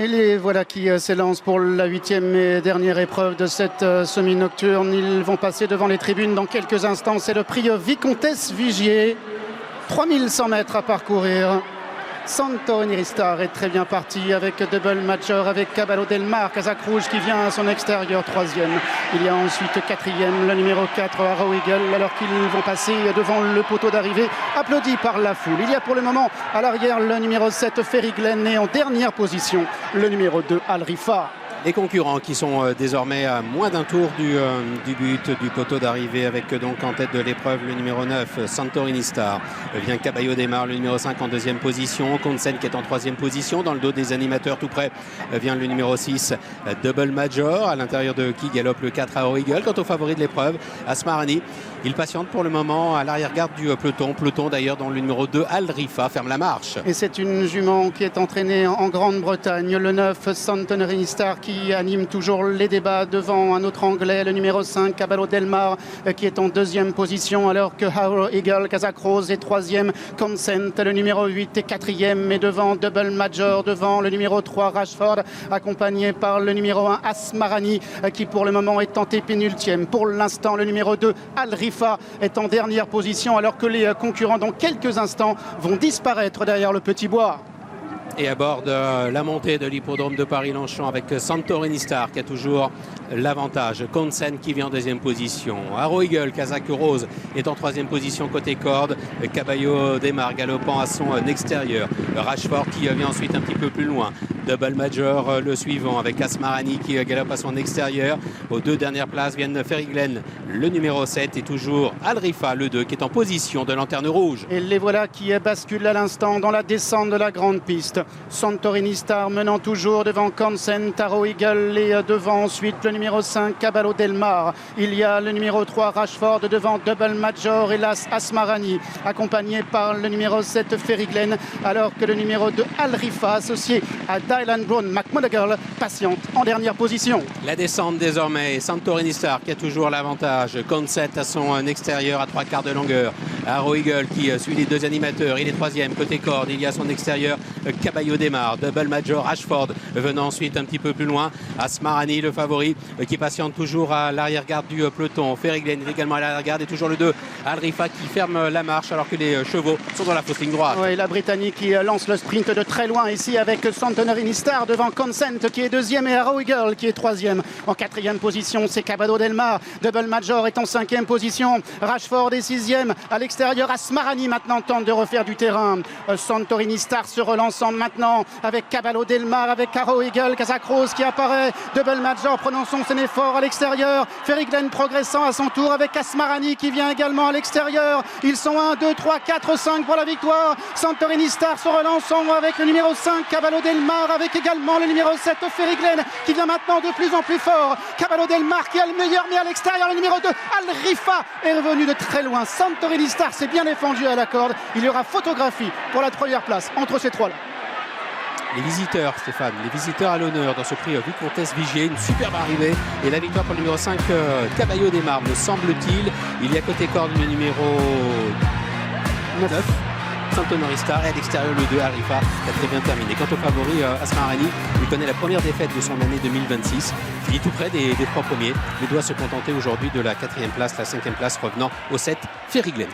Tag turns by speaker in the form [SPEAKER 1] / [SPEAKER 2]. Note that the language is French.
[SPEAKER 1] Et les voilà qui s'élancent pour la 8e et dernière épreuve de cette semi-nocturne. Ils vont passer devant les tribunes dans quelques instants. C'est le prix Vicomtesse Vigier. 3100 mètres à parcourir. Santorini Ristar est très bien parti avec Double Major, avec Caballo Del Mar, Kazakh Rouge qui vient à son extérieur, 3e. Il y a ensuite 4e, le numéro 4, Arrow Eagle, alors qu'ils vont passer devant le poteau d'arrivée, applaudi par la foule. Il y a pour le moment à l'arrière le numéro 7, Ferry Glen, et en dernière position, le numéro 2, Al Rifa.
[SPEAKER 2] Les concurrents qui sont désormais à moins d'un tour du but du poteau d'arrivée, avec donc en tête de l'épreuve le numéro 9, Santorini Star. Vient Caballo Del Mar, le numéro 5 en 2e position. Consen qui est en 3e position. Dans le dos des animateurs tout près vient le numéro 6, Double Major, à l'intérieur de qui galope le 4, Arrow Eagle. Quant au favori de l'épreuve, Asmarani, il patiente pour le moment à l'arrière-garde du peloton d'ailleurs dont le numéro 2, Al Rifa, ferme la marche.
[SPEAKER 1] Et c'est une jument qui est entraînée en Grande-Bretagne, le 9, Santorini Star, qui anime toujours les débats devant un autre anglais, le numéro 5, Caballo Del Mar, qui est en 2e position, alors que Arrow Eagle, Kazakh Rose est 3e, Consent, le numéro 8 est 4e, et devant Double Major, devant le numéro 3, Rashford, accompagné par le numéro 1, Asmarani, qui pour le moment est tenté pénultième. Pour l'instant, le numéro 2, Al Rifa, est en dernière position, alors que les concurrents dans quelques instants vont disparaître derrière le petit bois.
[SPEAKER 2] Et aborde la montée de l'hippodrome de Paris-Longchamp avec Santorini Star qui a toujours l'avantage. Consen qui vient en 2e position. Arrow Eagle, Kazakh Rose est en 3e position côté corde. Caballo Del Mar galopant à son extérieur. Rashford qui vient ensuite un petit peu plus loin. Double Major le suivant avec Asmarani qui galope à son extérieur. Aux 2 dernières places viennent Ferry Glen, le numéro 7, et toujours Al Rifa, le 2, qui est en position de lanterne rouge.
[SPEAKER 1] Et les voilà qui basculent à l'instant dans la descente de la grande piste. Santorini Star menant toujours devant Consent, Arrow Eagle, et devant ensuite le numéro 5, Caballo Del Mar. Il y a le numéro 3, Rashford, devant Double Major, et Asmarani, accompagné par le numéro 7, Ferry Glen, alors que le numéro 2, Al Rifa, associé à Dylan Brown McMonagle, patiente en dernière position.
[SPEAKER 2] La descente désormais, Santorini Star qui a toujours l'avantage. Consent à son extérieur à 3/4 de longueur. Arrow Eagle qui suit les 2 animateurs, il est 3e côté corde. Il y a son extérieur Caballo Del Mar, Double Major, Rashford venant ensuite un petit peu plus loin. Asmarani, le favori, qui patiente toujours à l'arrière-garde du peloton. Ferry Glen est également à l'arrière-garde, et toujours le 2, Al Rifa, qui ferme la marche alors que les chevaux sont dans la fausse ligne droite.
[SPEAKER 1] Oui, la Britannique qui lance le sprint de très loin ici avec Santorini Star devant Consent qui est 2e, et Arrow Eagle qui est 3e. En 4e position, c'est Caballo Del Mar. Double Major est en 5e position. Rashford est 6e. À l'extérieur, Asmarani maintenant tente de refaire du terrain. Santorini Star se relançant maintenant avec Caballo Del Mar, avec Arrow Eagle, Kazakh Rose qui apparaît. Double Major prononçant son effort à l'extérieur. Ferry Glen progressant à son tour avec Asmarani qui vient également à l'extérieur. Ils sont 1, 2, 3, 4, 5 pour la victoire. Santorini Star se relançant avec le numéro 5, Caballo Del Mar, avec également le numéro 7, Ferry Glen, qui vient maintenant de plus en plus fort. Caballo Del Mar qui a le meilleur, mais à l'extérieur, le numéro 2, Al Rifa, est revenu de très loin. Santorini Star s'est bien défendu à la corde. Il y aura photographie pour la 3e place entre ces 3-là.
[SPEAKER 2] Les visiteurs, Stéphane, les visiteurs à l'honneur dans ce prix Vicomtesse Vigier, une superbe arrivée, et la victoire pour le numéro 5, Caballo Del Mar, me semble-t-il. Il y a côté corde le numéro 9, Santorini Star, et à l'extérieur le 2, Al Rifa, qui a très bien terminé. Quant au favori, Asmarani, il connaît la première défaite de son année 2026, il est tout près des 3 premiers, mais doit se contenter aujourd'hui de la 4e place, la 5e place revenant au 7, Ferry Glen.